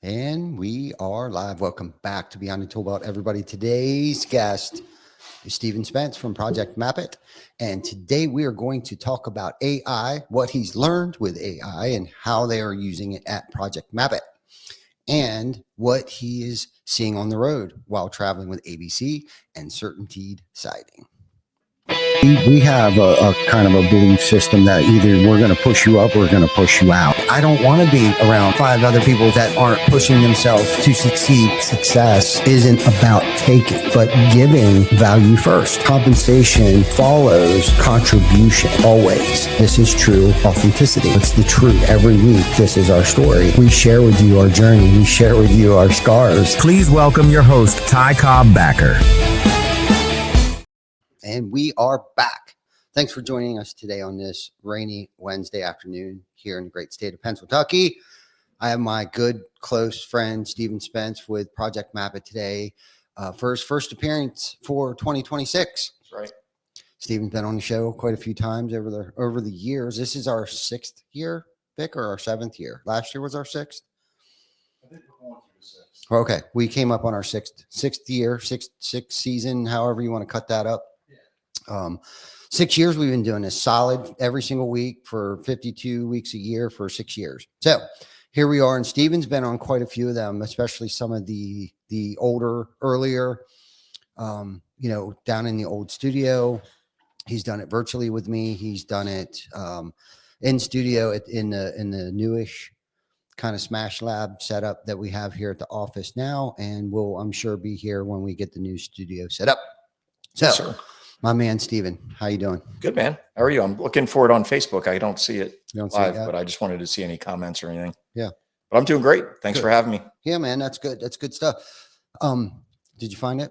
And we are live. Welcome back to Beyond the Toolbelt, everybody. Today's guest is Stephen Spence from Project Map It. And today we are going to talk about AI, what he's learned with AI, and how they are using it at Project Map It, and what he is seeing on the road while traveling with ABC and Certainteed Siding. We have a kind of a belief system that either we're going to push you up or we're going to push you out. I don't want to be around 5 other people that aren't pushing themselves to succeed. Success isn't about taking, but giving value first. Compensation follows contribution always. This is true authenticity. It's the truth. Every week, this is our story. We share with you our journey. We share with you our scars. Please welcome your host, Ty Cobb Backer. And we are back. Thanks for joining us today on this rainy Wednesday afternoon here in the great state of Pennsylvania. I have my good, close friend, Stephen Spence with Project Map It today for his first appearance for 2026. That's right. Stephen's been on the show quite a few times over the years. This is our 6th year, Vic, or our 7th year? Last year was our 6th? I think we're going through the 6th. Okay. We came up on our sixth year, sixth season, however you want to cut that up. 6 years we've been doing this solid every single week for 52 weeks a year for 6 years. So here we are, and Stephen's been on quite a few of them, especially some of the earlier, down in the old studio. He's done it virtually with me. He's done it in studio in the newish kind of Smash Lab setup that we have here at the office now, and will, I'm sure, be here when we get the new studio set up. So. Yes, sir. My man, Stephen, how you doing? Good, man. How are you? I'm looking for it on Facebook. I don't see it You don't see live, it yet? but I just wanted to see any comments or anything. Yeah. But I'm doing great. Thanks Good. for having me. Yeah, man, that's good. That's good stuff. Did you find it?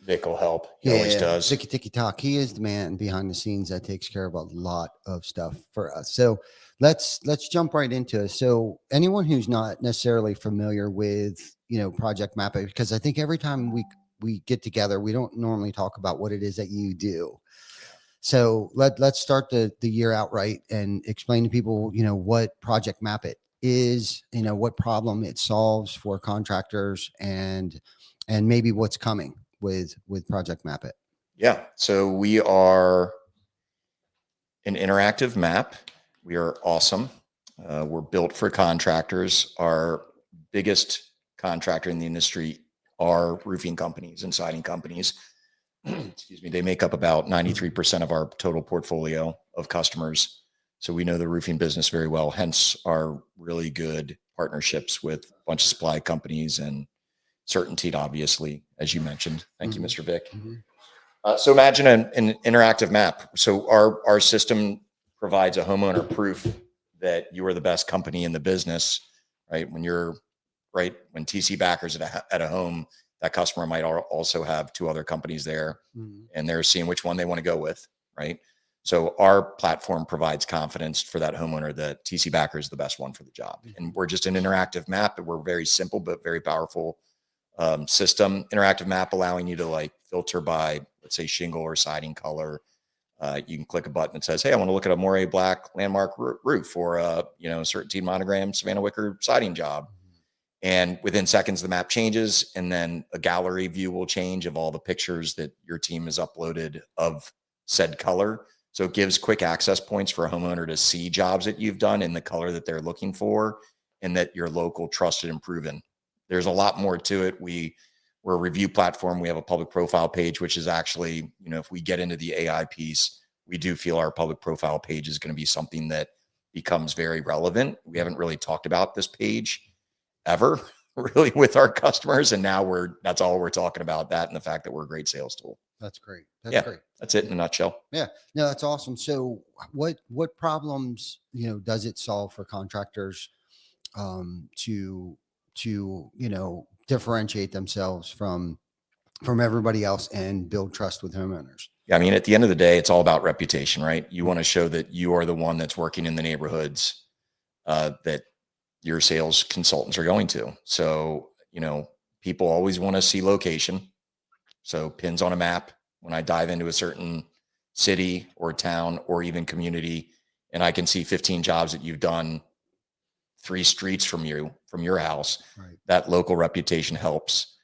Vic will help. He always does. Ticky Ticky Talk. He is the man behind the scenes that takes care of a lot of stuff for us. So let's jump right into it. So anyone who's not necessarily familiar with Project Map It, because I think every time we get together, we don't normally talk about what it is that you do. So let's start the year out right and explain to people, what Project Map It is, what problem it solves for contractors, and maybe what's coming with Project Map It. Yeah. So we are an interactive map. We are awesome. We're built for contractors. Our biggest contractor in the industry are roofing companies and siding companies. Excuse me. They make up about 93% of our total portfolio of customers. So we know the roofing business very well, hence our really good partnerships with a bunch of supply companies and Certainteed, obviously, as you mentioned. Thank you, Mr. Vic. So imagine an interactive map. So our system provides a homeowner proof that you are the best company in the business, right? When TC backers at a home, that customer might also have 2 other companies there, and they're seeing which one they want to go with, right? So our platform provides confidence for that homeowner that TC backer is the best one for the job. And we're just an interactive map. We're very simple but very powerful system. Interactive map allowing you to filter by, let's say, shingle or siding color. You can click a button that says, "Hey, I want to look at a Moray Black landmark roof or a Certainteed monogram Savannah Wicker siding job." And within seconds, the map changes, and then a gallery view will change of all the pictures that your team has uploaded of said color. So it gives quick access points for a homeowner to see jobs that you've done in the color that they're looking for, and that you're local, trusted, and proven. There's a lot more to it. We're a review platform. We have a public profile page, which is actually, if we get into the AI piece, we do feel our public profile page is going to be something that becomes very relevant. We haven't really talked about this page ever really with our customers. And now that's all we're talking about, that and the fact that we're a great sales tool. That's great. That's great. That's it in a nutshell. Yeah, no, that's awesome. So what problems, does it solve for contractors to differentiate themselves from everybody else and build trust with homeowners? Yeah, I mean, at the end of the day, it's all about reputation, right? You want to show that you are the one that's working in the neighborhoods that your sales consultants are going to. So, people always want to see location. So pins on a map. When I dive into a certain city or town or even community, and I can see 15 jobs that you've done 3 streets from your house. Right. That local reputation helps.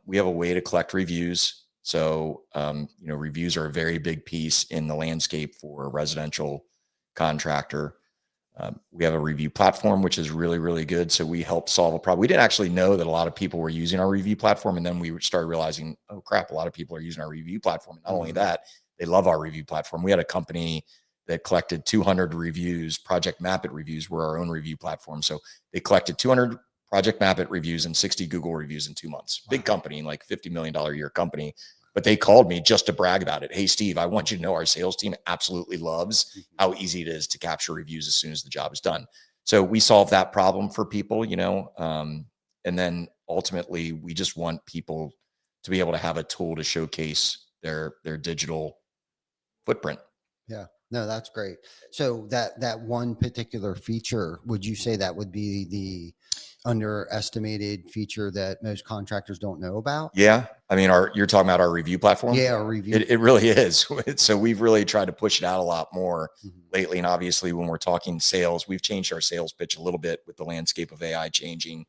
We have a way to collect reviews. So, reviews are a very big piece in the landscape for a residential contractor. We have a review platform, which is really, really good. So we help solve a problem. We didn't actually know that a lot of people were using our review platform. And then we started realizing, oh crap, a lot of people are using our review platform. And not only that, they love our review platform. We had a company that collected 200 reviews. Project Mapit reviews were our own review platform. So they collected 200 Project Mapit reviews and 60 Google reviews in 2 months. Big company, like $50 million a year company. But they called me just to brag about it. Hey, Steve, I want you to know our sales team absolutely loves how easy it is to capture reviews as soon as the job is done. So we solve that problem for people, and then ultimately we just want people to be able to have a tool to showcase their digital footprint. Yeah, no, that's great. So that one particular feature, would you say that would be the underestimated feature that most contractors don't know about? Yeah. I mean, you're talking about our review platform? Yeah, a review. It really is. So we've really tried to push it out a lot more Mhm. lately. And obviously when we're talking sales, we've changed our sales pitch a little bit with the landscape of AI changing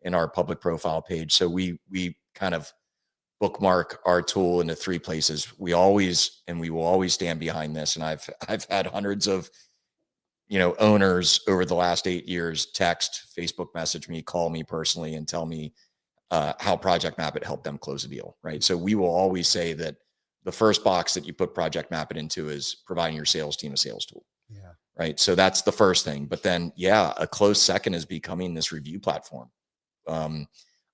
in our public profile page. So we kind of bookmark our tool into 3 places. We always, and we will always stand behind this. And I've had hundreds of, owners over the last 8 years text, Facebook message me, call me personally and tell me how Project Mapit helped them close a deal, right? So we will always say that the first box that you put Project Mapit into is providing your sales team a sales tool, Yeah. right? So that's the first thing. But then, a close second is becoming this review platform.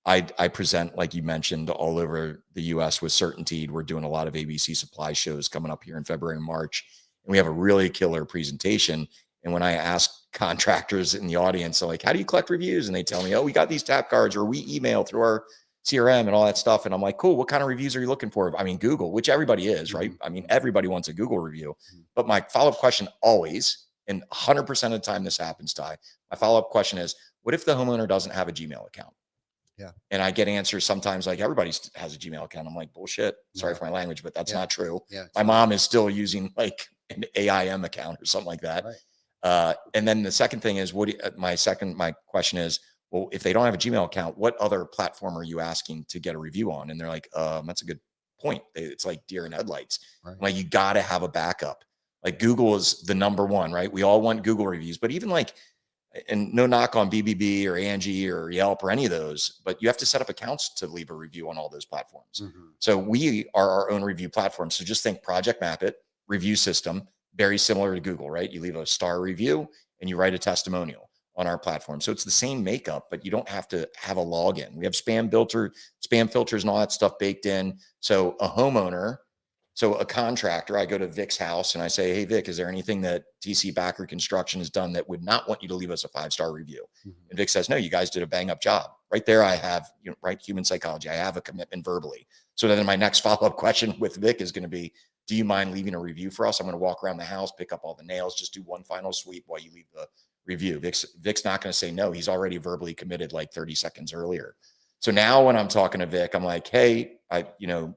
I present, like you mentioned, all over the US with Certainty. We're doing a lot of ABC supply shows coming up here in February and March. And we have a really killer presentation. And when I ask contractors in the audience, so like, how do you collect reviews? And they tell me, oh, we got these tap cards or we email through our CRM and all that stuff. And I'm like, cool, what kind of reviews are you looking for? I mean, Google, which everybody is, right? I mean, everybody wants a Google review. But my follow-up question always, and 100% of the time this happens, Ty, my follow-up question is, what if the homeowner doesn't have a Gmail account? Yeah. And I get answers sometimes like everybody has a Gmail account. I'm like, bullshit. Sorry for my language, but that's not true. Yeah. My mom is still using like an AIM account or something like that. Right. And then the second thing is, my question is, well, if they don't have a Gmail account, what other platform are you asking to get a review on? And they're like, that's a good point. It's like deer in headlights. Right. Like you got to have a backup. Like Google is the number one, right? We all want Google reviews, but even like, and no knock on BBB or Angie or Yelp or any of those, but you have to set up accounts to leave a review on all those platforms. So we are our own review platform. So just think Project Mapit review system, very similar to Google, right? You leave a star review and you write a testimonial on our platform. So it's the same makeup, but you don't have to have a login. We have spam filters and all that stuff baked in. So a contractor, I go to Vic's house and I say, hey, Vic, is there anything that TC Backer Construction has done that would not want you to leave us a 5-star review? And Vic says, no, you guys did a bang up job. Right there, I have, human psychology. I have a commitment verbally. So then my next follow-up question with Vic is going to be, do you mind leaving a review for us? I'm going to walk around the house, pick up all the nails, just do one final sweep while you leave the review. Vic's not going to say no. He's already verbally committed like 30 seconds earlier. So now when I'm talking to Vic, I'm like, hey,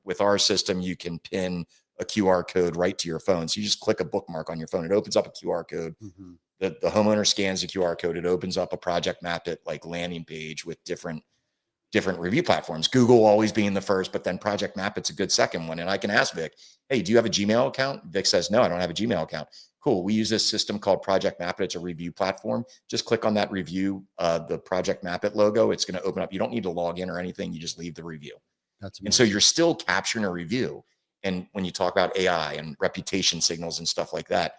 with our system, you can pin a QR code right to your phone. So you just click a bookmark on your phone. It opens up a QR code. The homeowner scans the QR code. It opens up a Project Mapit like landing page with different review platforms. Google always being the first, but then Project Mapit's a good second one. And I can ask Vic, hey, do you have a Gmail account? Vic says, no, I don't have a Gmail account. Cool. We use this system called Project Mapit. It's a review platform. Just click on that review, the Project Mapit logo. It's going to open up. You don't need to log in or anything. You just leave the review. That's amazing. And so you're still capturing a review. And when you talk about AI and reputation signals and stuff like that,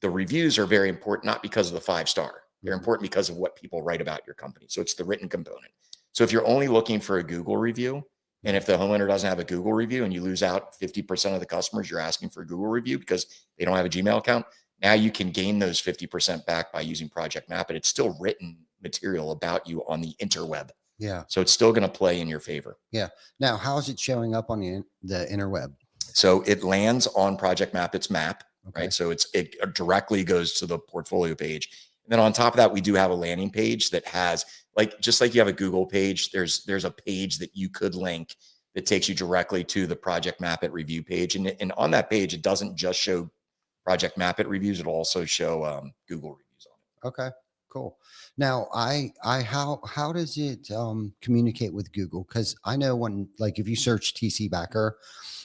the reviews are very important, not because of the 5-star. They're important because of what people write about your company. So it's the written component. So if you're only looking for a Google review, and if the homeowner doesn't have a Google review and you lose out 50% of the customers you're asking for a Google review because they don't have a Gmail account, now you can gain those 50% back by using Project Mapit. It's still written material about you on the interweb. Yeah. So it's still going to play in your favor. Yeah. Now, how is it showing up on the interweb? So it lands on Project Mapit's map, Okay. right? So it directly goes to the portfolio page. And then on top of that, we do have a landing page that has just like you have a Google page, there's a page that you could link that takes you directly to the Project Mapit review page. And on that page, it doesn't just show Project Mapit reviews. It'll also show Google reviews on it. Okay, Cool. Now, how does it communicate with Google? Because I know when, like, if you search TC Backer,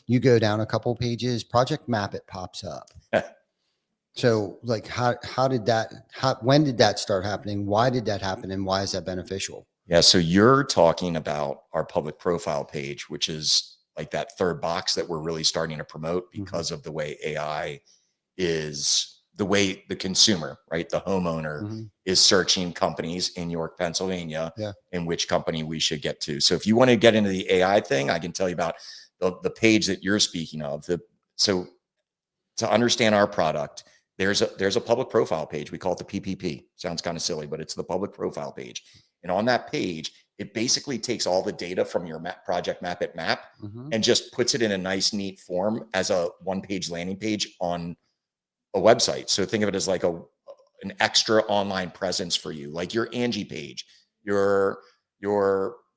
you go down a couple pages, Project Map, it pops up. So, like, when did that start happening? Why did that happen, and why is that beneficial? Yeah. So you're talking about our public profile page, which is like that third box that we're really starting to promote because of the way AI is, the way the consumer, right? The homeowner is searching companies in York, Pennsylvania, Yeah. and which company we should get to. So if you want to get into the AI thing, I can tell you about the page that you're speaking of. So to understand our product, there's a public profile page. We call it the PPP. Sounds kind of silly, but it's the public profile page. And on that page, it basically takes all the data from your project map at map and just puts it in a nice, neat form as a one-page landing page on a website. So think of it as like an extra online presence for you, like your Angie page, your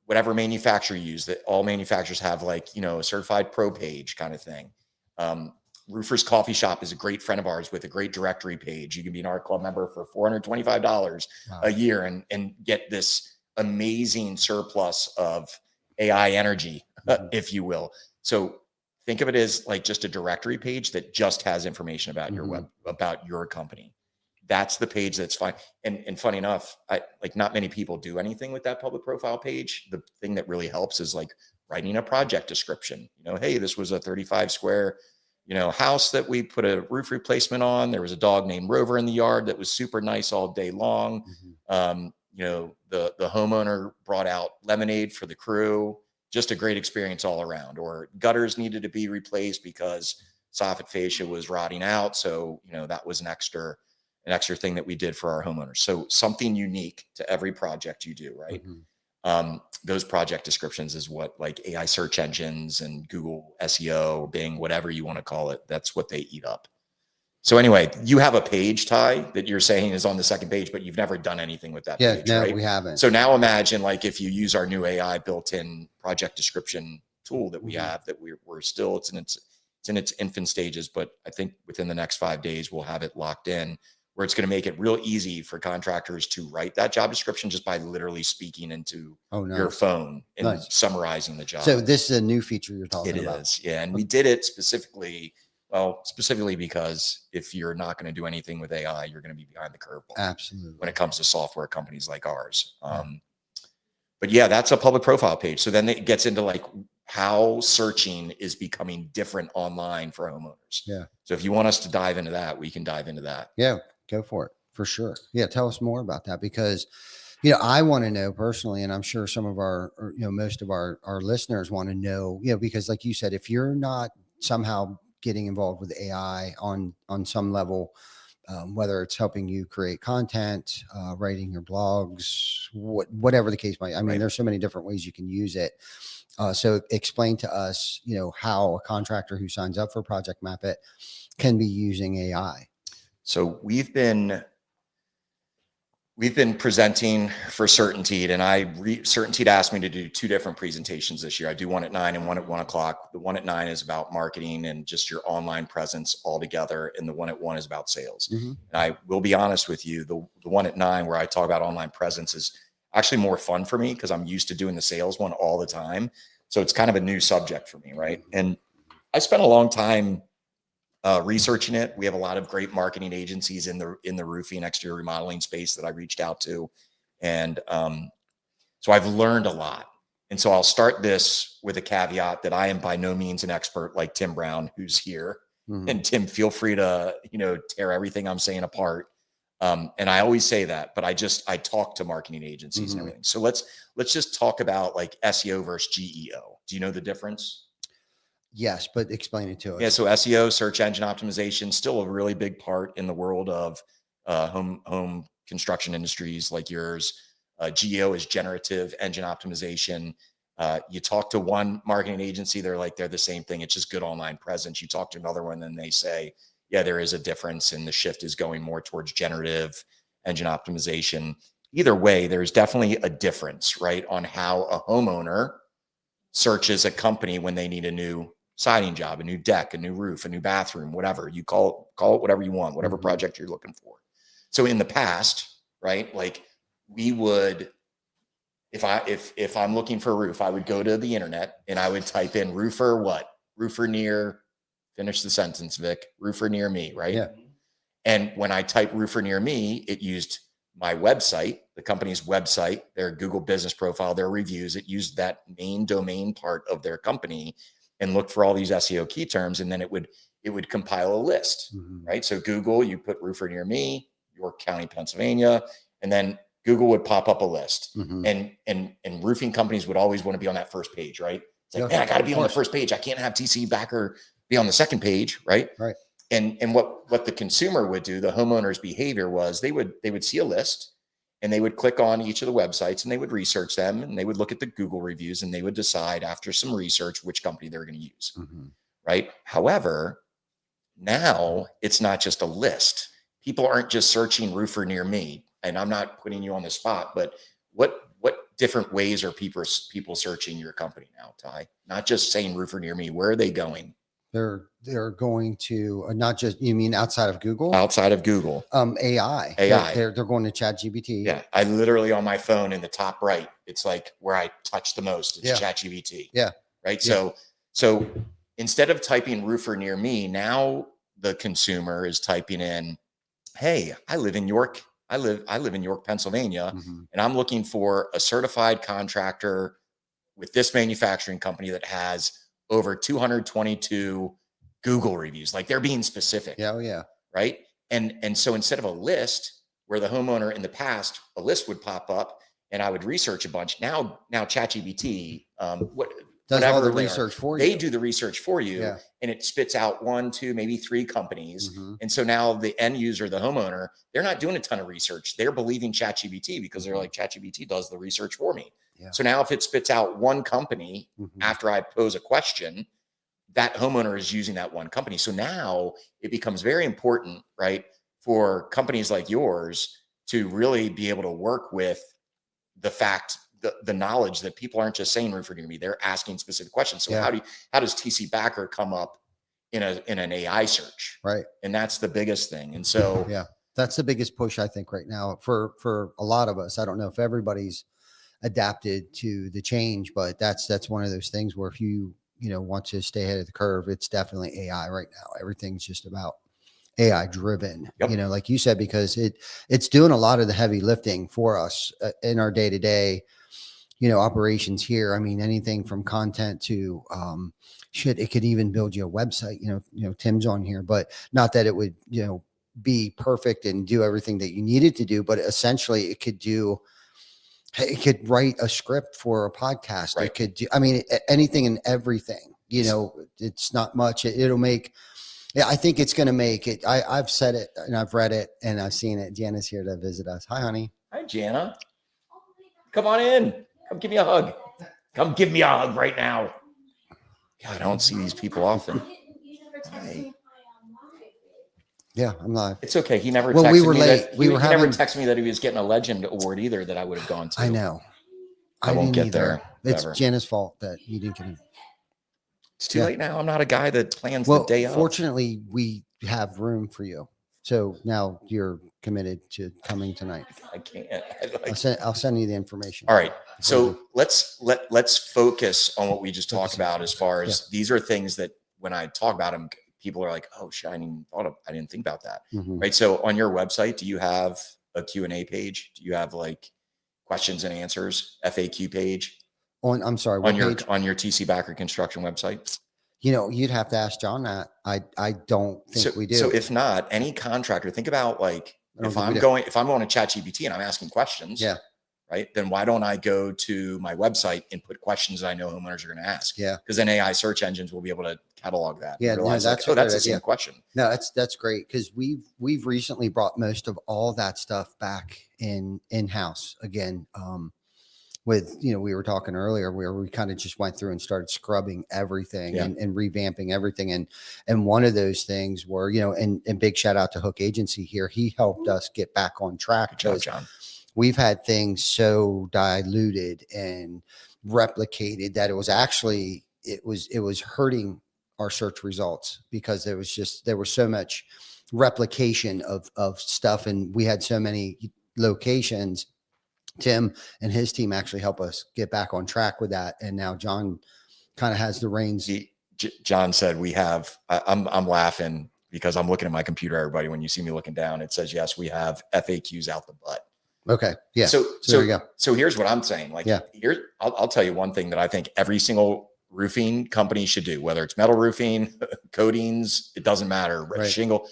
whatever manufacturer you use. That all manufacturers have, like, you know, a certified pro page kind of thing. Roofer's Coffee Shop is a great friend of ours with a great directory page. You can be an art club member for $425 a year and get this amazing surplus of AI energy, if you will. So think of it as like just a directory page that just has information about your about your company. That's the page that's fine. And funny enough, like not many people do anything with that public profile page. The thing that really helps is like writing a project description. You know, hey, this was a 35 square, you know, house that we put a roof replacement on. There was a dog named Rover in the yard that was super nice all day long. You know, the homeowner brought out lemonade for the crew. Just a great experience all around. Or gutters needed to be replaced because soffit fascia was rotting out. So, you know, that was an extra thing that we did for our homeowners. So something unique to every project you do, right? Those project descriptions is what, like, AI search engines and Google SEO, Bing, whatever you want to call it, that's what they eat up. So anyway, you have a page, Ty, that you're saying is on the second page, but you've never done anything with that page, no, right? we haven't. So now imagine, like, if you use our new AI built-in project description tool that we have, that we're still, it's in its infant stages, but I think within the next 5 days, we'll have it locked in, where it's going to make it real easy for contractors to write that job description just by literally speaking into your phone and summarizing the job. So this is a new feature you're talking about. It is, yeah. And we did it specifically because if you're not going to do anything with AI, you're going to be behind the curve. Absolutely. When it comes to software companies like ours. But yeah, that's a public profile page. So then it gets into like how searching is becoming different online for homeowners. Yeah. So if you want us to dive into that, we can dive into that. Yeah, go for it, for sure. Yeah, tell us more about that, because, you know, I want to know personally, and I'm sure some of most of our listeners want to know, you know, because like you said, if you're not somehow getting involved with AI on some level, whether it's helping you create content, writing your blogs, whatever the case might. I mean, there's so many different ways you can use it. So explain to us, you know, how a contractor who signs up for Project Map It can be using AI. So we've been presenting for Certainteed, and Certainteed asked me to do 2 different presentations this year. I do one at 9 and one at 1 o'clock. The one at 9 is about marketing and just your online presence altogether, and the one at 1 is about sales. And I will be honest with you, the one at 9 where I talk about online presence is actually more fun for me because I'm used to doing the sales one all the time. So it's kind of a new subject for me, right? And I spent a long time researching it. We have a lot of great marketing agencies in the roofing exterior remodeling space that I reached out to. And so I've learned a lot. And so I'll start this with a caveat that I am by no means an expert like Tim Brown, who's here. And Tim, feel free to, you know, tear everything I'm saying apart. And I always say that, but I talk to marketing agencies and everything. So let's just talk about like SEO versus GEO. Do you know the difference? Yes, but explain it to us. Yeah, so SEO, search engine optimization, still a really big part in the world of home construction industries like yours. GEO is generative engine optimization. You talk to one marketing agency, they're the same thing. It's just good online presence. You talk to another one, and they say, yeah, there is a difference, and the shift is going more towards generative engine optimization. Either way, there's definitely a difference, right, on how a homeowner searches a company when they need a new siding job, a new deck, a new roof, a new bathroom, whatever you call it whatever you want, whatever project you're looking for. So in the past, right? Like we would, if I'm looking for a roof, I would go to the internet and I would type in roofer what? Roofer near, finish the sentence, Vic, roofer near me, right? Yeah. And when I type roofer near me, it used my website, the company's website, their Google business profile, their reviews. It used that main domain part of their company and looked for all these SEO key terms. And then it would compile a list, right? So Google, you put roofer near me, York County, Pennsylvania, and then Google would pop up a list. And roofing companies would always want to be on that first page, right? It's like, man, I got to be on the first page. I can't have TC Backer be on the second page, right? Right. And what the consumer would do, the homeowner's behavior was they would see a list and they would click on each of the websites and they would research them and they would look at the Google reviews and they would decide after some research which company they're going to use, right? However, now it's not just a list. People aren't just searching roofer near me, and I'm not putting you on the spot, but what different ways are people searching your company now, Ty? Not just saying roofer near me. Where are they going? They're going to not just, you mean outside of Google? Outside of Google. AI. They're going to ChatGPT. Yeah. I literally on my phone in the top right, it's like where I touch the most. It's ChatGPT. Yeah. Right. Yeah. So instead of typing roofer near me, now the consumer is typing in, hey, I live in York. I live in York, Pennsylvania, and I'm looking for a certified contractor with this manufacturing company that has over 222 Google reviews. Like they're being specific. Yeah. Oh, yeah. Right. And so instead of a list where the homeowner in the past, a list would pop up and I would research a bunch. Now ChatGPT, does all the research for you. They do the research for you and it spits out 1, 2, maybe 3 companies. And so now the end user, the homeowner, they're not doing a ton of research. They're believing ChatGPT because they're like, ChatGPT does the research for me. Yeah. So now if it spits out one company after I pose a question, that homeowner is using that one company. So now it becomes very important, right, for companies like yours to really be able to work with the fact, the knowledge that people aren't just saying roofer near me, they're asking specific questions. So how does TC Backer come up in an AI search? Right. And that's the biggest thing. And so that's the biggest push, I think, right now for a lot of us. I don't know if everybody's adapted to the change, but that's one of those things where if you want to stay ahead of the curve, it's definitely AI right now. Everything's just about AI driven, like you said, because it's doing a lot of the heavy lifting for us in our day-to-day, operations here. I mean, anything from content to, it could even build you a website, Tim's on here, but not that it would, be perfect and do everything that you needed to do, but essentially it could write a script for a podcast. Right. It could do, anything and everything, it's not much. It'll make, I think it's going to make it. I've said it and I've read it and I've seen it. Jana's here to visit us. Hi, honey. Hi, Jana. Come on in. Come give me a hug. Come give me a hug right now. God, I don't see these people often. Hi. Yeah, I'm live. It's okay. He never texted we were me late. That, he never texted me that he was getting a legend award either that I would have gone to. I know. I won't get there. It's Jana's fault that you didn't get it. It's too late now. I'm not a guy that plans the day of. Fortunately, we have room for you. So now you're committed to coming tonight. I can't. I'll send you the information. All right. So let's focus on what we just talked about as far as these are things that when I talk about them, people are like, oh, shit, I didn't think about that. Right. So on your website, do you have a Q&A page? Do you have like questions and answers, FAQ page? I'm sorry. On your TC Backer Construction website? You'd have to ask John that. I don't think we do. So if not, any contractor, think about like if I'm going to ChatGPT and I'm asking questions, right? Then why don't I go to my website and put questions that I know homeowners are going to ask? Yeah. Because then AI search engines will be able to catalog that. Yeah. That's the same question. No, that's great. Because we've recently brought most of all that stuff back in-house again. With, we were talking earlier where we kind of just went through and started scrubbing everything and revamping everything. And one of those things were, and big shout out to Hook Agency here. He helped us get back on track. Good job, John. We've had things so diluted and replicated that it was actually, it was hurting our search results because there was so much replication of stuff. And we had so many locations. Tim and his team actually help us get back on track with that. And now John kind of has the reins. John said we have, I'm laughing because I'm looking at my computer, everybody. When you see me looking down, it says, yes, we have FAQs out the butt. Okay. Yeah. So there you go. So here's what I'm saying. Like, yeah. I'll tell you one thing that I think every single roofing company should do, whether it's metal roofing, coatings, it doesn't matter, Right. shingle.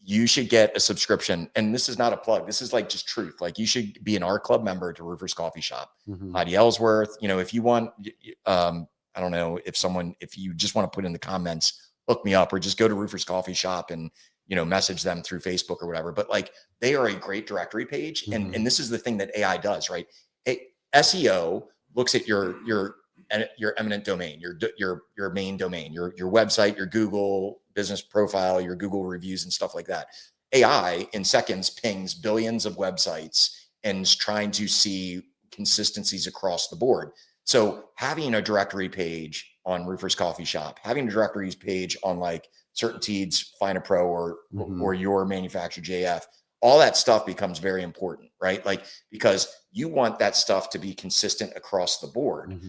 You should get a subscription. And this is not a plug. This is like just truth. Like, you should be an R Club member to Roofers Coffee Shop. Heidi Ellsworth, you know, if you want, I don't know if you just want to put in the comments, hook me up, or just go to Roofers Coffee Shop and, you know, message them through Facebook or whatever. But like, they are a great directory page. And this is the thing that AI does, right? SEO looks at your eminent domain, your main domain, your website, your Google business profile, your Google reviews and stuff like that. AI in seconds pings billions of websites and is trying to see consistencies across the board. So having a directory page on Roofers Coffee Shop, having a directories page on like Certainteed's Find a Pro or your manufacturer JF, all that stuff becomes very important, right? Like, because you want that stuff to be consistent across the board.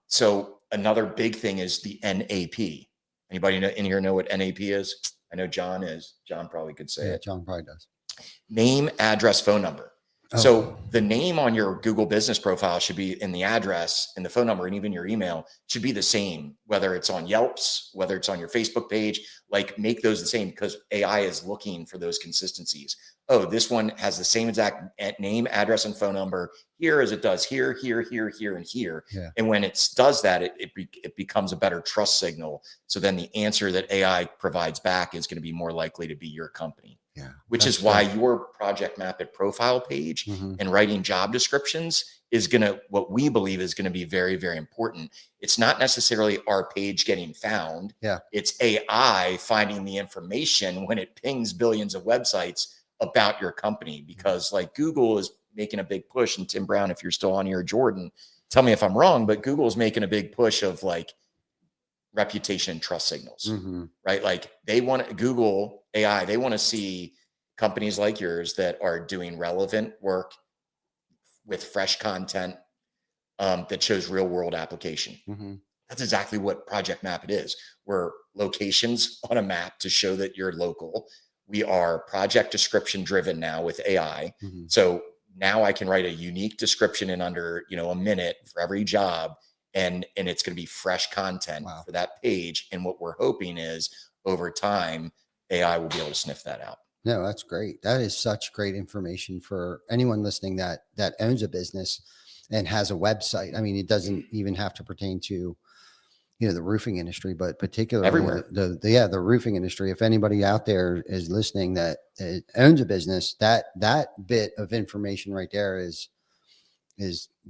So another big thing is the NAP. Anybody in here know what NAP is? I know John is. John probably could say it. John probably does. Name, address, phone number. So the name on your Google business profile should be in the address and the phone number, and even your email should be the same, whether it's on Yelp's, whether it's on your Facebook page. Like, make those the same, because AI is looking for those consistencies. Oh, this one has the same exact name, address, and phone number here as it does here, here, and here. Yeah. And when it does that, it becomes a better trust signal. So then the answer that AI provides back is going to be more likely to be your company. Yeah. Which is why your Project Map It profile page and writing job descriptions is what we believe is going to be very, very important. It's not necessarily our page getting found. Yeah. It's AI finding the information when it pings billions of websites about your company, because like Google is making a big push. And Tim Brown, if you're still on here, Jordan, tell me if I'm wrong, but Google is making a big push of like reputation and trust signals, right? Like, they want Google AI, they want to see companies like yours that are doing relevant work with fresh content that shows real world application. That's exactly what Project Map It is. We're locations on a map to show that you're local. We are project description driven now with AI. So now I can write a unique description in under, a minute for every job. And it's going to be fresh content for that page. And what we're hoping is over time, AI will be able to sniff that out. No, that's great. That is such great information for anyone listening that owns a business and has a website. I mean, it doesn't even have to pertain to, the roofing industry, but particularly everywhere. The roofing industry. If anybody out there is listening that owns a business, that bit of information right there is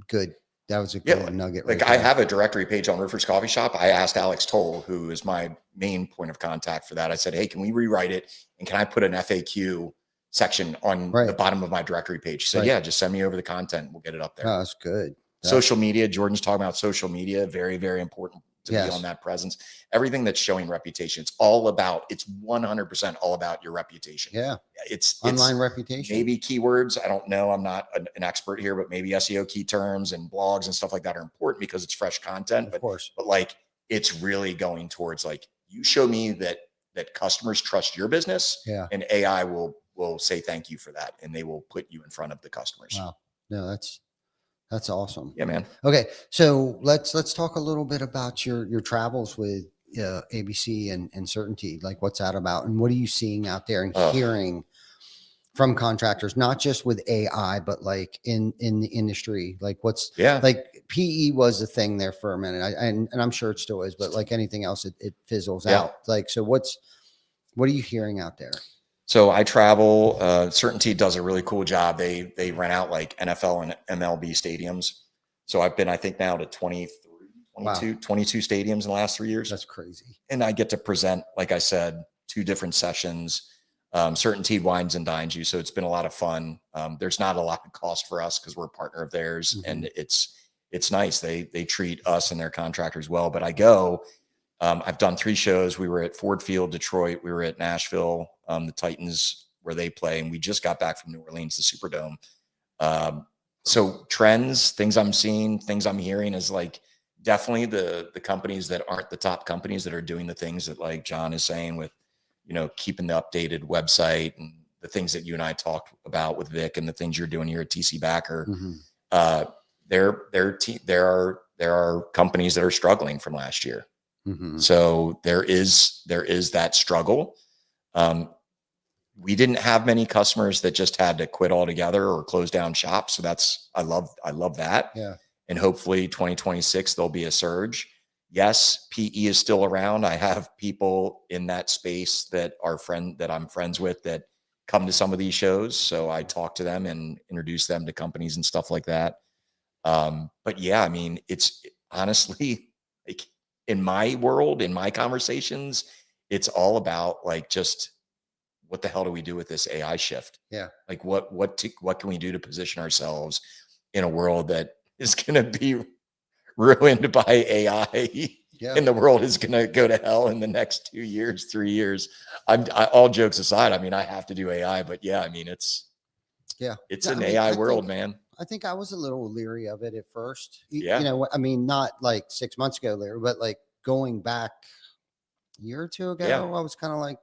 good. That was a good nugget. Like, I have a directory page on Roofers Coffee Shop. I asked Alex Toll, who is my main point of contact for that. I said, hey, can we rewrite it? And can I put an FAQ section on the bottom of my directory page? He said, yeah, just send me over the content. We'll get it up there. Oh, that's good. Social media. Jordan's talking about social media. Very, very important to be on that presence. Everything that's showing reputation. It's 100% all about your reputation. Yeah. It's online reputation. Maybe keywords. I don't know. I'm not an expert here, but maybe SEO key terms and blogs and stuff like that are important because it's fresh content. Of course. But like, it's really going towards like, you show me that customers trust your business, and AI will say thank you for that, and they will put you in front of the customers. Wow. No, that's awesome. Yeah, man. Okay. So let's talk a little bit about your travels with ABC and Certainteed. Like, what's that about, and what are you seeing out there and hearing from contractors, not just with AI, but like in the industry? Like, like PE was a thing there for a minute, and I'm sure it still is, but like anything else, it fizzles out. Like, so what are you hearing out there? So I travel. Certainteed does a really cool job. They rent out like NFL and MLB stadiums. So I've been, I think, now to 22 stadiums in the last 3 years. That's crazy. And I get to present, like I said, 2 different sessions. Certainteed wines and dines you. So it's been a lot of fun. There's not a lot of cost for us because we're a partner of theirs, and it's nice. They treat us and their contractors well. But I go. I've done 3 shows. We were at Ford Field, Detroit. We were at Nashville, the Titans where they play. And we just got back from New Orleans, the Superdome. So trends, things I'm seeing, things I'm hearing is like definitely the companies that aren't the top companies that are doing the things that like John is saying with, keeping the updated website and the things that you and I talked about with Vic and the things you're doing here at TC Backer. Mm-hmm. There are companies that are struggling from last year. Mm-hmm. So there is that struggle. We didn't have many customers that just had to quit altogether or close down shop. So I love that. Yeah. And hopefully 2026, there'll be a surge. Yes, PE is still around. I have people in that space that I'm friends with that come to some of these shows. So I talk to them and introduce them to companies and stuff like that. But yeah, I mean, it's honestly like in my world, in my conversations, it's all about like, just what the hell do we do with this AI shift? Yeah. Like what can we do to position ourselves in a world that is going to be ruined by AI? Yeah. And the world is going to go to hell in the next 2 years, 3 years. All jokes aside, I mean, I have to do AI, but yeah, I mean, it's an AI world, man. I think I was a little leery of it at first. Yeah. I mean, not like 6 months ago, Larry, but like going back a year or two ago, Yeah. I was kind of like,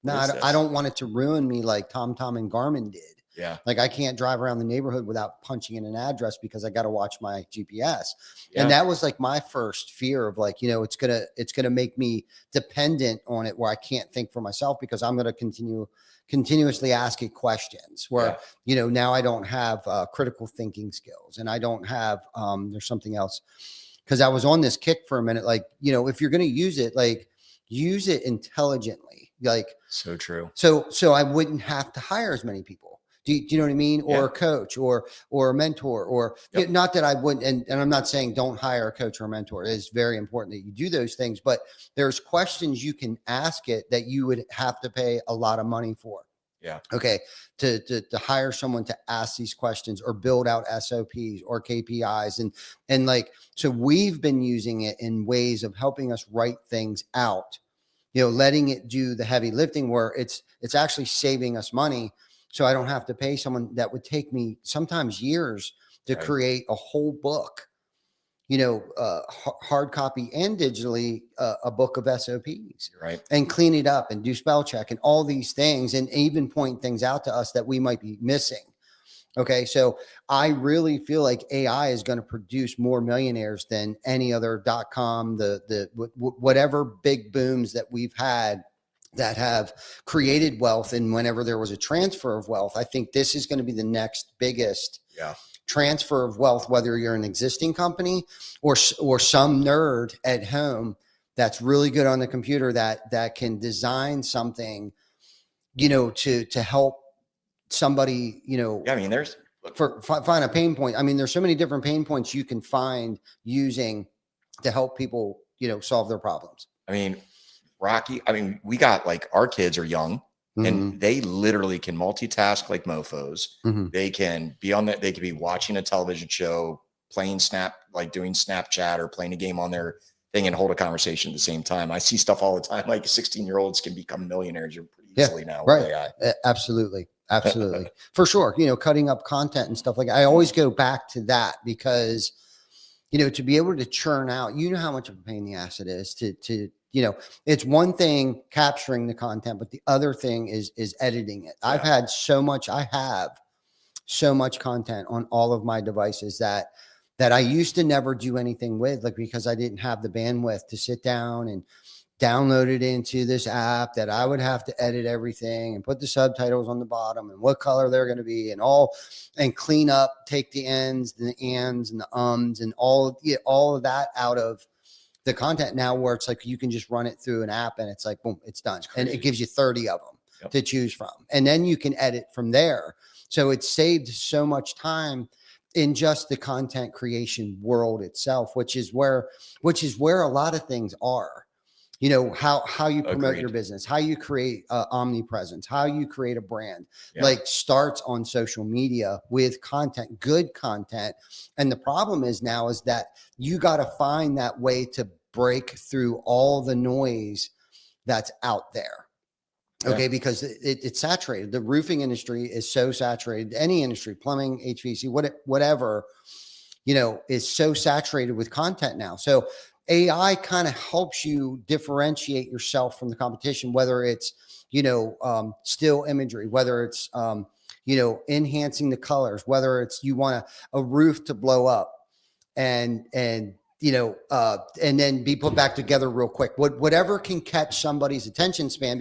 no, What is I this? don't want it to ruin me like TomTom and Garmin did. Yeah. Like I can't drive around the neighborhood without punching in an address because I got to watch my GPS. Yeah. And that was like my first fear of like, it's going to make me dependent on it where I can't think for myself because I'm going to continuously ask it questions where, now I don't have critical thinking skills and I don't have, there's something else. Cause I was on this kick for a minute. Like, if you're going to use it, like use it intelligently. Like, so true. So I wouldn't have to hire as many people. Do you know what I mean? Or a coach or a mentor or not that I wouldn't. And I'm not saying don't hire a coach or a mentor. It is very important that you do those things, but there's questions you can ask it that you would have to pay a lot of money for. Yeah. Okay. To hire someone to ask these questions or build out SOPs or KPIs. And like, so we've been using it in ways of helping us write things out, letting it do the heavy lifting where it's actually saving us money. So I don't have to pay someone that would take me sometimes years to create a whole book, hard copy and digitally, a book of SOPs, and clean it up and do spell check and all these things and even point things out to us that we might be missing. Okay. So I really feel like AI is going to produce more millionaires than any other .com, whatever big booms that we've had that have created wealth. And whenever there was a transfer of wealth, I think this is going to be the next biggest transfer of wealth, whether you're an existing company or some nerd at home that's really good on the computer that can design something, to help somebody, I mean, find a pain point. I mean, there's so many different pain points you can find using to help people, solve their problems. I mean, we got like our kids are young and they literally can multitask like mofos. They can be they could be watching a television show, playing doing Snapchat or playing a game on their thing and hold a conversation at the same time. I see stuff all the time. Like 16-year-olds can become millionaires pretty easily now with AI. Absolutely. For sure. Cutting up content and stuff like that. I always go back to that because, to be able to churn out, how much of a pain in the ass it is to it's one thing capturing the content, but the other thing is editing it. I have so much content on all of my devices that I used to never do anything with, like, because I didn't have the bandwidth to sit down and download it into this app that I would have to edit everything and put the subtitles on the bottom and what color they're going to be and clean up, take the ends and the ands and the ums and all of that out of the content now, where it's like you can just run it through an app and it's like, boom, it's done. And it gives you 30 of them to choose from. And then you can edit from there. So it saved so much time in just the content creation world itself, which is where a lot of things are. How you promote your business, how you create omnipresence, how you create a brand, like starts on social media with content, good content. And the problem is now is that you got to find that way to break through all the noise that's out there. Okay, because it's saturated. The roofing industry is so saturated. Any industry, plumbing, HVAC, whatever, is so saturated with content now. So AI kind of helps you differentiate yourself from the competition, whether it's, still imagery, whether it's, enhancing the colors, whether it's you want a roof to blow up and then be put back together real quick. Whatever can catch somebody's attention span,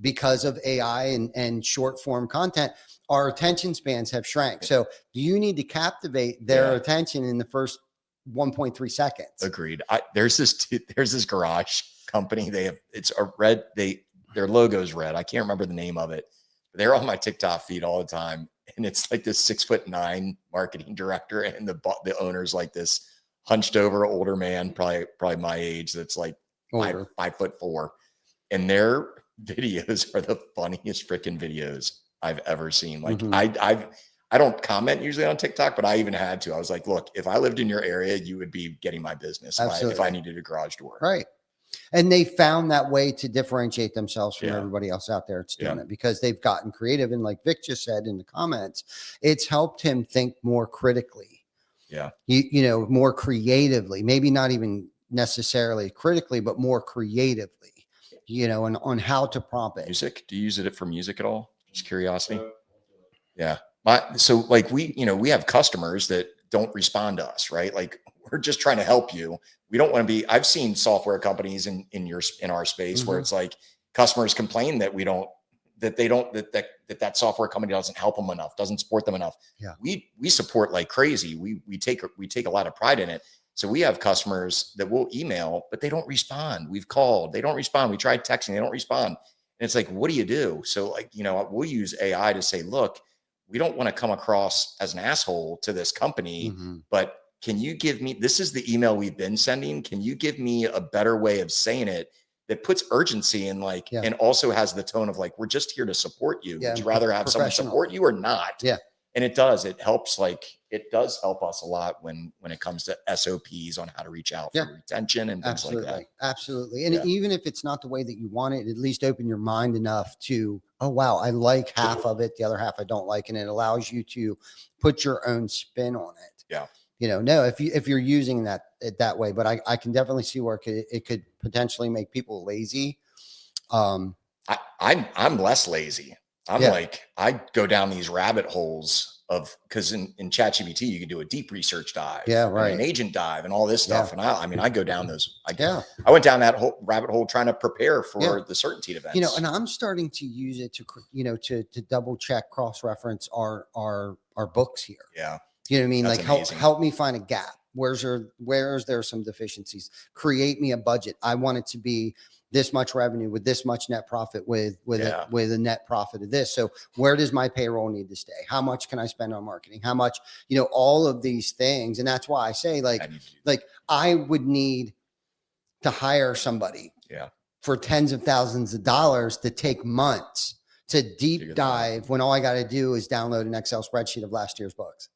because of AI and short form content, our attention spans have shrank. So you need to captivate their attention in the first 1.3 seconds. Agreed. There's this garage company. It's a red. Their logo's red. I can't remember the name of it. But they're on my TikTok feed all the time, and it's like this 6'9" marketing director, and the owner's like this hunched over older man, probably my age. That's like 5'4", and their videos are the funniest freaking videos I've ever seen. Like I don't comment usually on TikTok, but I even had to. I was like, look, if I lived in your area, you would be getting my business if I needed a garage door. Right. And they found that way to differentiate themselves from everybody else out there that's doing it, because they've gotten creative. And like Vic just said in the comments, it's helped him think more critically. Yeah. More creatively, maybe not even necessarily critically, but more creatively, and on how to prompt it. Music. Do you use it for music at all? Just curiosity. Yeah. So like we have customers that don't respond to us, right? Like we're just trying to help you. We don't want to be, I've seen software companies in our space where it's like customers complain that that software company doesn't help them enough, doesn't support them enough. Yeah. We support like crazy. We take a lot of pride in it. So we have customers that will email, but they don't respond. We've called, they don't respond. We tried texting, they don't respond. And it's like, what do you do? So like, we'll use AI to say, look, we don't want to come across as an asshole to this company, but can you give me, this is the email we've been sending. Can you give me a better way of saying it that puts urgency in and also has the tone of like, we're just here to support you. Would you rather have someone support you or not? Yeah. And it does help us a lot when it comes to SOPs on how to reach out for retention and things like that. Absolutely. And even if it's not the way that you want it, at least open your mind enough to, oh, wow, I like half of it. The other half I don't like. And it allows you to put your own spin on it. Yeah. No, if you're using that way, but I can definitely see where it could potentially make people lazy. I'm less lazy. I'm like, I go down these rabbit holes because in ChatGPT, you can do a deep research dive, right, and an agent dive and all this stuff. And I go down those. I went down that whole rabbit hole trying to prepare for the certainty events. And I'm starting to use it to double check, cross-reference our books here. Yeah. You know what I mean? That's like help me find a gap. Where's there some deficiencies? Create me a budget. I want it to be this much revenue with this much net profit with a net profit of this. So where does my payroll need to stay? How much can I spend on marketing? How much, all of these things. And that's why I say I would need to hire somebody for tens of thousands of dollars to take months to deep dive when all I got to do is download an Excel spreadsheet of last year's books.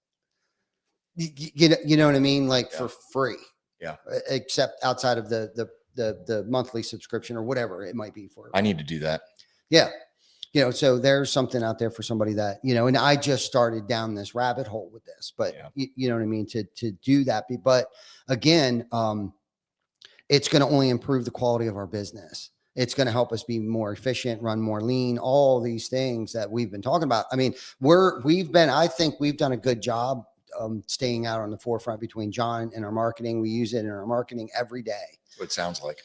You know what I mean? For free. Yeah. Except outside of the monthly subscription or whatever it might be for. I need to do that. Yeah. So there's something out there for somebody that, and I just started down this rabbit hole with this, but you know what I mean? To do that. But again, it's going to only improve the quality of our business. It's going to help us be more efficient, run more lean, all these things that we've been talking about. I mean, I think we've done a good job staying out on the forefront between John and our marketing. We use it in our marketing every day. That's what it sounds like.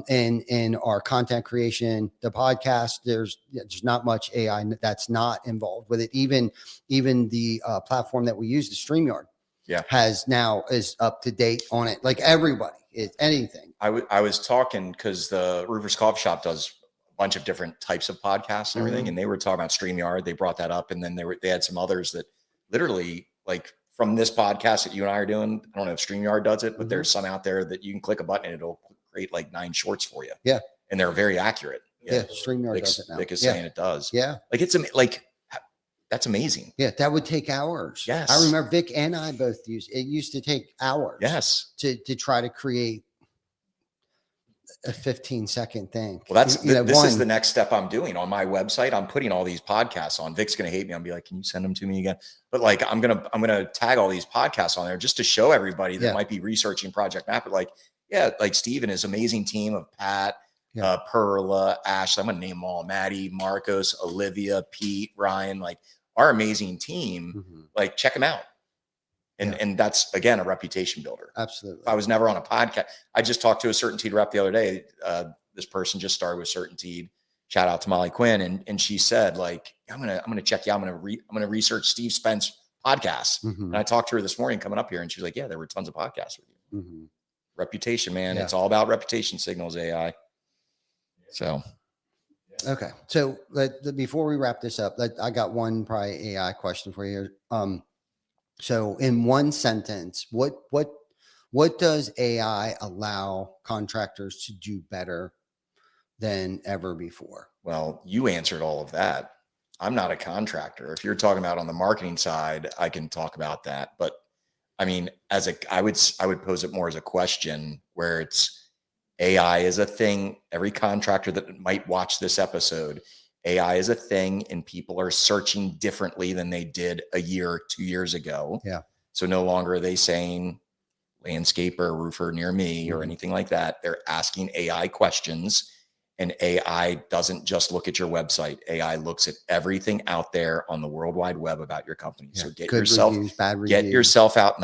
And in our content creation, the podcast, there's not much AI that's not involved with it. Even the platform that we use, the StreamYard, is up to date on it. Like everybody is anything. I was talking because the Roofers Coffee Shop does a bunch of different types of podcasts and everything, and they were talking about StreamYard. They brought that up, and then they had some others that literally like. From this podcast that you and I are doing, I don't know if StreamYard does it, but there's some out there that you can click a button and it'll create like 9 shorts for you. Yeah. And they're very accurate. Yeah. StreamYard does it now. Vic is saying it does. Yeah. That's amazing. Yeah. That would take hours. Yes. I remember Vic and I both used it. Used to take hours. Yes. To try to create a 15-second thing. Well, that's this is one, the next step I'm doing on my website. I'm putting all these podcasts on. Vic's gonna hate me. I'll be like, can you send them to me again? But like, I'm gonna tag all these podcasts on there just to show everybody that might be researching Project Map. But like, yeah, like Steve and his amazing team of Pat, Perla, Ash. I'm gonna name them all: Maddie, Marcos, Olivia, Pete, Ryan. Like our amazing team. Like, check them out. And that's, again, a reputation builder. Absolutely. If I was never on a podcast, I just talked to a Certainteed rep the other day. This person just started with Certainteed. Shout out to Molly Quinn. And she said, like, I'm going to check you out. I'm going to research Steve Spence podcasts. And I talked to her this morning coming up here and she was like, yeah, there were tons of podcasts with you. Reputation, man. It's all about reputation signals, AI. So. Okay. So before we wrap this up, I got one probably AI question for you. So in one sentence, what does AI allow contractors to do better than ever before? Well, you answered all of that. I'm not a contractor. If you're talking about on the marketing side, I can talk about that. But I mean, I would pose it more as a question where it's AI is a thing. Every contractor that might watch this episode, AI is a thing and people are searching differently than they did a year, 2 years ago. Yeah. So no longer are they saying landscaper, roofer near me or anything like that. They're asking AI questions, and AI doesn't just look at your website. AI looks at everything out there on the World Wide Web about your company. So get yourself, bad reviews, get yourself out,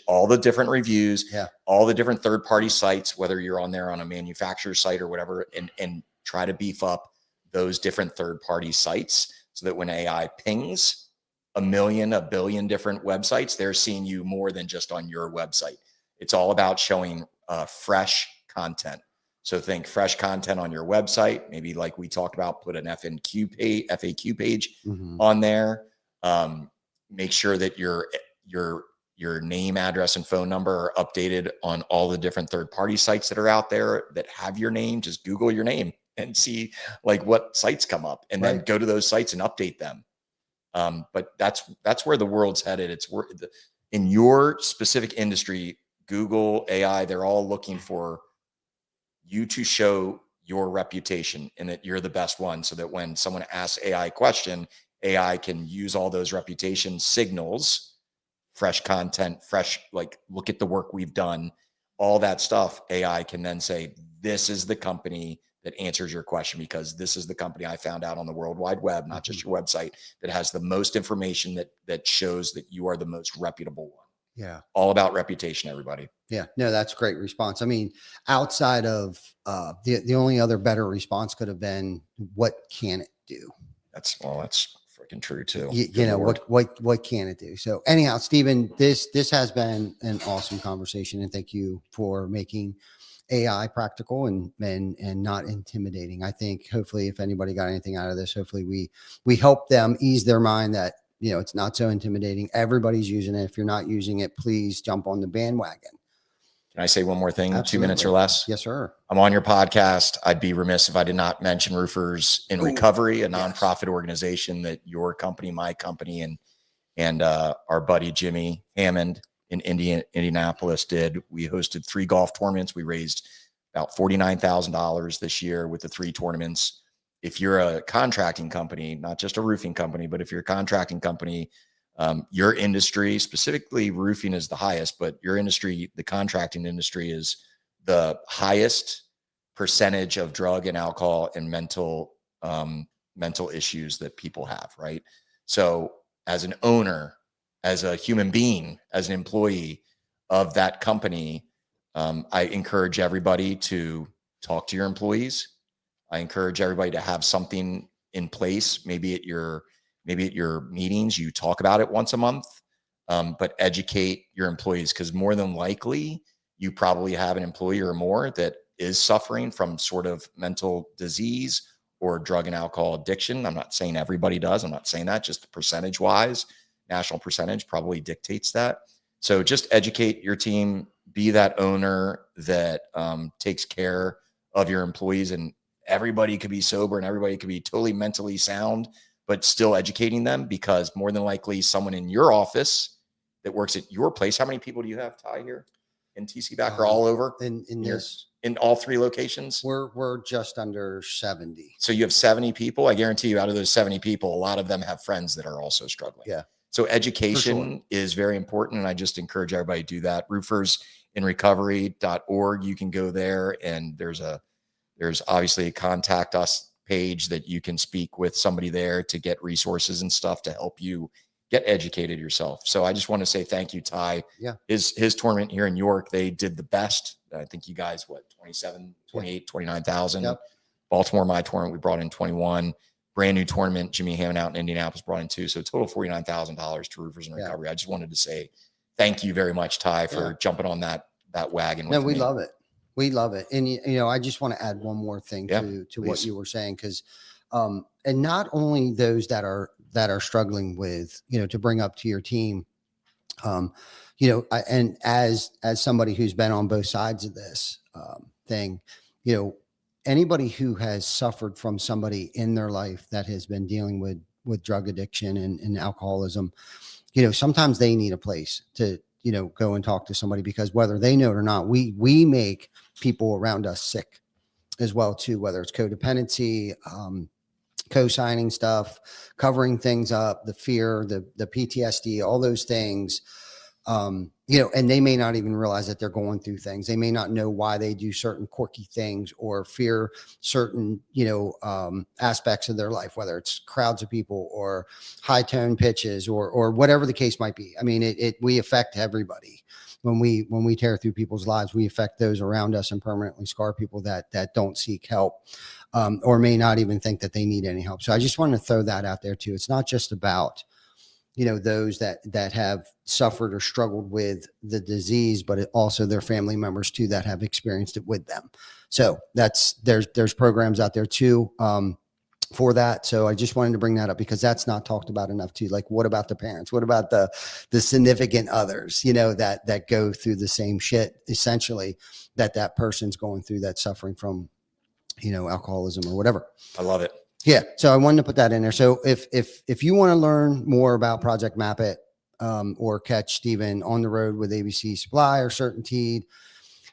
all the different reviews, all the different third-party sites, whether you're on there on a manufacturer site or whatever, and try to beef up those different third-party sites so that when AI pings a billion different websites, they're seeing you more than just on your website. It's all about showing fresh content. So think fresh content on your website. Maybe like we talked about, put an FAQ page on there. Make sure that your name, address, and phone number are updated on all the different third-party sites that are out there that have your name. Just Google your name and see like what sites come up, and then go to those sites and update them. But that's where the world's headed. It's where in your specific industry, Google, AI, they're all looking for you to show your reputation and that you're the best one, so that when someone asks AI a question, AI can use all those reputation signals, fresh content, like look at the work we've done, all that stuff. AI can then say, this is the company that answers your question because this is the company I found out on the World Wide Web, not just your website, that has the most information that shows that you are the most reputable one. Yeah. All about reputation, everybody. Yeah. No, that's a great response. I mean, outside of the only other better response could have been, what can it do? That's freaking true too. You know, what can it do? So anyhow, Stephen, this has been an awesome conversation, and thank you for making AI practical and not intimidating. I think hopefully if anybody got anything out of this, hopefully we help them ease their mind that, you know, it's not so intimidating. Everybody's using it. If you're not using it, please jump on the bandwagon. Can I say one more thing? Absolutely. 2 minutes or less? Yes, sir. I'm on your podcast. I'd be remiss if I did not mention Roofers in Recovery, a nonprofit organization that your company, my company, and our buddy Jimmy Hammond in Indianapolis did. We hosted 3 golf tournaments. We raised about $49,000 this year with the 3 tournaments. If you're a contracting company, not just a roofing company, but if you're a contracting company, your industry, specifically roofing is the highest, but your industry, the contracting industry, is the highest percentage of drug and alcohol and mental issues that people have, right? So as an owner, as a human being, as an employee of that company, I encourage everybody to talk to your employees. I encourage everybody to have something in place. Maybe at your meetings, you talk about it once a month, but educate your employees, because more than likely you probably have an employee or more that is suffering from sort of mental disease or drug and alcohol addiction. I'm not saying everybody does. I'm not saying that, just percentage wise, national percentage probably dictates that. So just educate your team, be that owner that takes care of your employees, and everybody could be sober and everybody could be totally mentally sound, but still educating them, because more than likely someone in your office that works at your place. How many people do you have, Ty, here? in TC Backer, all over in in all 3 locations? We're just under 70. So you have 70 people. I guarantee you, out of those 70 people, a lot of them have friends that are also struggling. Yeah. So education is very important, and I just encourage everybody to do that. Roofersinrecovery.org. You can go there, and there's obviously a contact us page that you can speak with somebody there to get resources and stuff to help you get educated yourself. So I just want to say thank you, Ty. Yeah. His tournament here in York, they did the best. I think you guys, 27, 28, 29,000. Yep. Baltimore, my tournament, we brought in 21. Brand new tournament, Jimmy Hammond out in Indianapolis brought in 2. So total $49,000 to Roofers in Recovery. I just wanted to say thank you very much, Ty, for jumping on that wagon with me. We love it. We love it. And, I just want to add one more thing to what you were saying, because and not only those that are struggling with, to bring up to your team, and as somebody who's been on both sides of this thing, anybody who has suffered from somebody in their life that has been dealing with drug addiction and alcoholism, sometimes they need a place to, go and talk to somebody, because whether they know it or not, we make people around us sick as well too, whether it's codependency, co-signing stuff, covering things up, the fear, the PTSD, all those things. And they may not even realize that they're going through things. They may not know why they do certain quirky things or fear certain, aspects of their life, whether it's crowds of people or high tone pitches or whatever the case might be. I mean, we affect everybody. When we tear through people's lives, we affect those around us and permanently scar people that don't seek help, or may not even think that they need any help. So I just wanted to throw that out there too. It's not just about, those that have suffered or struggled with the disease, but also their family members too, that have experienced it with them. So there's programs out there too, for that. So I just wanted to bring that up, because that's not talked about enough too. Like, what about the parents? What about the significant others, that go through the same shit, essentially, that person's going through, that's suffering from, alcoholism or whatever. I love it. Yeah. So I wanted to put that in there. So if you want to learn more about Project Map It, or catch Steven on the road with ABC Supply or Certainteed,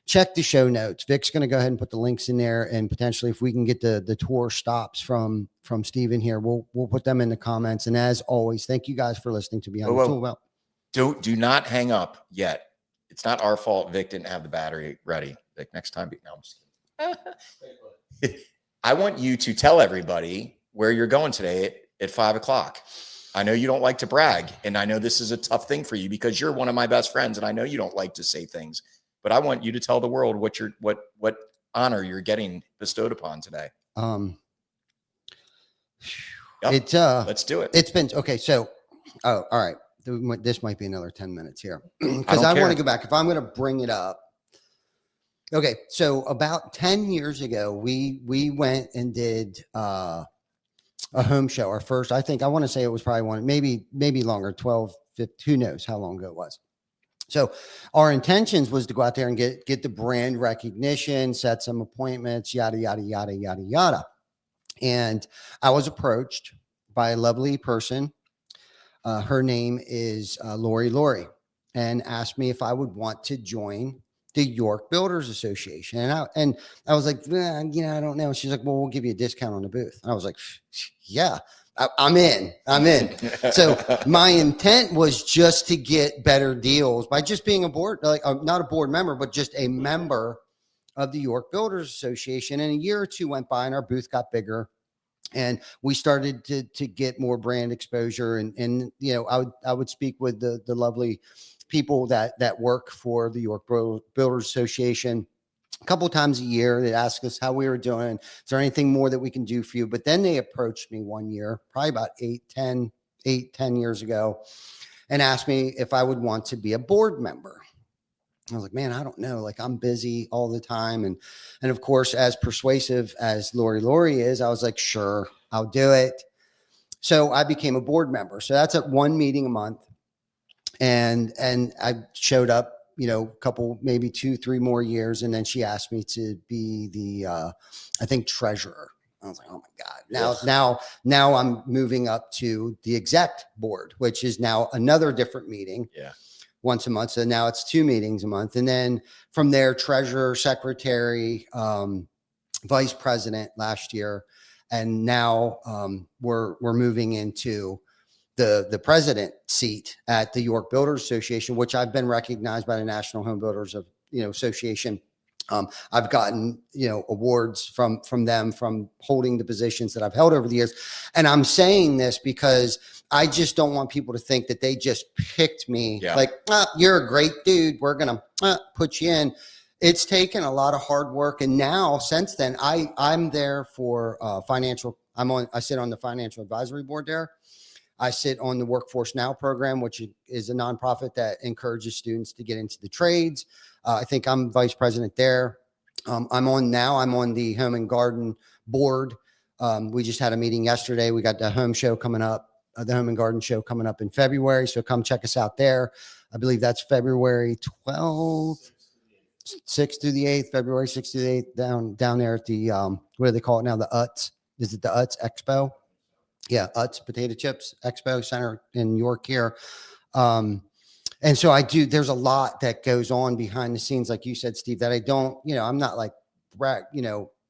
check the show notes. Vic's going to go ahead and put the links in there, and potentially, if we can get the tour stops from Steven here, we'll put them in the comments. And as always, thank you guys for listening to Beyond the Toolbelt. Do not hang up yet. It's not our fault Vic didn't have the battery ready. Vic, next time. No, I'm just kidding. I want you to tell everybody where you're going today at 5:00. I know you don't like to brag, and I know this is a tough thing for you because you're one of my best friends, and I know you don't like to say things, but I want you to tell the world what honor you're getting bestowed upon today. Let's do it. It's been okay. So, all right. This might be another 10 minutes here, because I want to go back. If I'm going to bring it up. Okay. So about 10 years ago, we went and did, a home show. Our first, I want to say it was probably maybe longer, 12, 15, who knows how long ago it was. So our intentions was to go out there and get the brand recognition, set some appointments, yada, yada, yada, yada, yada. And I was approached by a lovely person. Her name is Lori, and asked me if I would want to join the York Builders Association. And I was like, I don't know. She's like, well, we'll give you a discount on the booth. And I was like, yeah, I'm in. So my intent was just to get better deals by just being a board, not a board member, but just a member of the York Builders Association. And a year or two went by, and our booth got bigger, and we started to get more brand exposure. And I would speak with the lovely people that work for the York Builders Association a couple of times a year. They'd ask us how we were doing. Is there anything more that we can do for you? But then they approached me one year, probably about 10 years ago, and asked me if I would want to be a board member. I was like, man, I don't know. Like, I'm busy all the time. And of course, as persuasive as Lori is, I was like, sure, I'll do it. So I became a board member. So that's at one meeting a month. And I showed up, a couple, maybe 2-3 more years. And then she asked me to be the, I think, treasurer. I was like, oh my God. Now I'm moving up to the exec board, which is now another different meeting. Yeah. once a month. So now it's 2 meetings a month. And then from there, treasurer, secretary, vice president last year. And now we're moving into the president seat at the York Builders Association, which I've been recognized by the National Home Builders Association. I've gotten, awards from them from holding the positions that I've held over the years. And I'm saying this because I just don't want people to think that they just picked me like, you're a great dude, we're going to put you in. It's taken a lot of hard work. And now since then, I'm there for I sit on the financial advisory board there. I sit on the Workforce Now program, which is a nonprofit that encourages students to get into the trades. I think I'm vice president there. I'm on the Home and Garden board. We just had a meeting yesterday. We got the home show coming up, the Home and Garden show coming up in February. So come check us out there. I believe that's February 12th, 6th through the 8th, February 6th to the 8th down there at the, what do they call it now? The UTS. Is it the UTS Expo? Yeah, UTS Potato Chips Expo Center in York here. And so there's a lot that goes on behind the scenes, like you said, Steve, that I don't, I'm not like,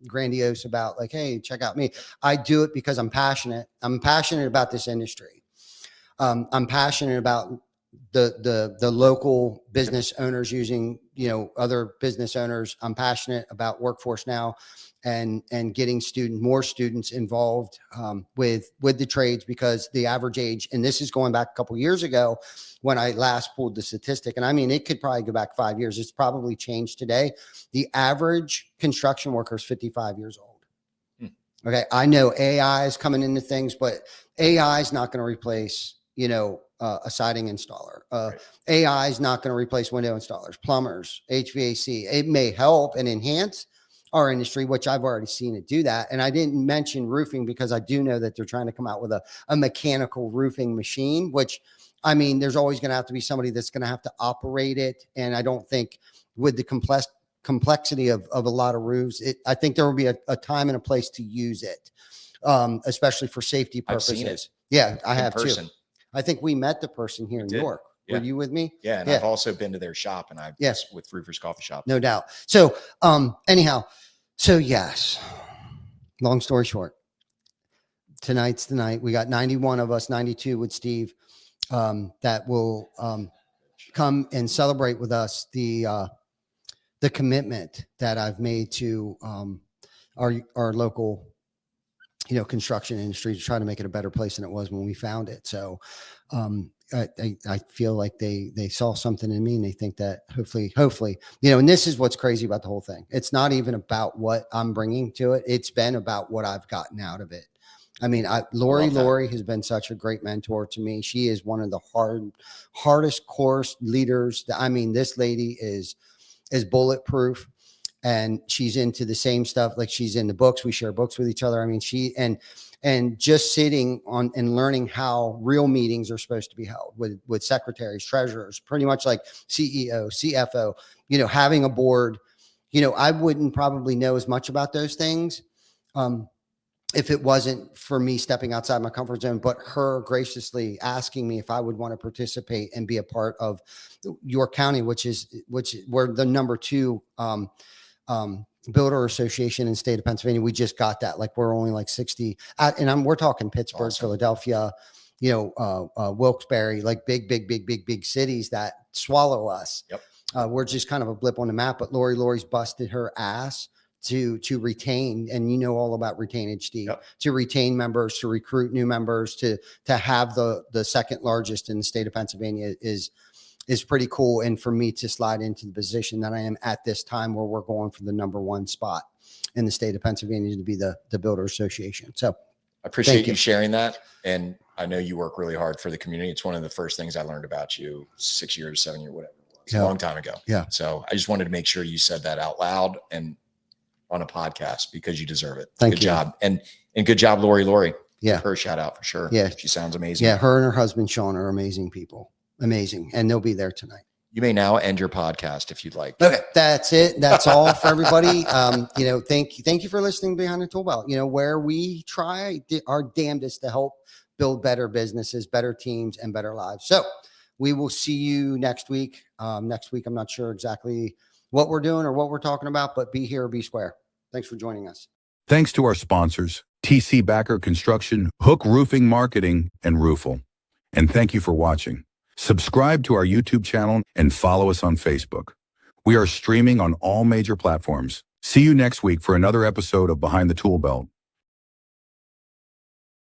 grandiose about like, hey, check out me. I do it because I'm passionate. I'm passionate about this industry. I'm passionate about the local business owners using, other business owners. I'm passionate about Workforce Now and getting more students involved with the trades, because the average age, and this is going back a couple of years ago when I last pulled the statistic, and I mean, it could probably go back 5 years. It's probably changed today. The average construction worker is 55 years old. Okay. I know AI is coming into things, but AI is not going to replace, a siding installer. Right. AI is not going to replace window installers, plumbers, HVAC. It may help and enhance our industry, which I've already seen it do that. And I didn't mention roofing because I do know that they're trying to come out with a mechanical roofing machine, which, I mean, there's always going to have to be somebody that's going to have to operate it. And I don't think with the complexity of a lot of roofs, I think there will be a time and a place to use it, especially for safety purposes. I've seen it. Yeah, I have person. too. I think we met the person here in York. Yeah. Were you with me? Yeah. And I've also been to their shop, and with Roofer's Coffee Shop. No doubt. So, anyhow, yes, long story short, tonight's the night. We got 91 of us, 92 with Steve, that will come and celebrate with us the commitment that I've made to our local, construction industry, to try to make it a better place than it was when we found it. So I feel like they saw something in me, and they think that hopefully, and this is what's crazy about the whole thing. It's not even about what I'm bringing to it. It's been about what I've gotten out of it. I mean, Lori has been such a great mentor to me. She is one of the hardest course leaders. I mean, this lady is bulletproof, and she's into the same stuff. Like, she's in the books. We share books with each other. I mean, and just sitting on and learning how real meetings are supposed to be held with secretaries, treasurers, pretty much like CEO, CFO, having a board, I wouldn't probably know as much about those things if it wasn't for me stepping outside my comfort zone, but her graciously asking me if I would want to participate and be a part of York County, which we're the number 2 builder association in the state of Pennsylvania. We just got that. Like, we're only like 60, and we're talking Pittsburgh, awesome. Philadelphia, Wilkes-Barre, like big cities that swallow us. Yep. We're just kind of a blip on the map, but Lori's busted her ass to retain, and all about retainage, Steve, yep. To retain members, to recruit new members, to have the second largest in the state of Pennsylvania is pretty cool. And for me to slide into the position that I am at this time, where we're going for the number 1 spot in the state of Pennsylvania to be the Builder Association. So I appreciate you sharing that. And I know you work really hard for the community. It's one of the first things I learned about you 6 years, 7 years, whatever it was, a long time ago. Yeah. So I just wanted to make sure you said that out loud and on a podcast, because you deserve it. Good job. And good job, Lori. Yeah. Give her a shout out for sure. Yeah. She sounds amazing. Yeah. Her and her husband, Sean, are amazing people. Amazing. And they'll be there tonight. You may now end your podcast if you'd like. Okay. That's it. That's all for everybody. Thank you for listening behind the Toolbelt, where we try our damnedest to help build better businesses, better teams, and better lives. So We will see you next week. Next week, I'm not sure exactly what we're doing or what we're talking about, but be here or be square. Thanks for joining us. Thanks to our sponsors, TC Backer Construction, Hook Roofing Marketing, and Roofle. And thank you for watching. Subscribe to our YouTube channel and follow us on Facebook. We are streaming on all major platforms. See you next week for another episode of Behind the Toolbelt.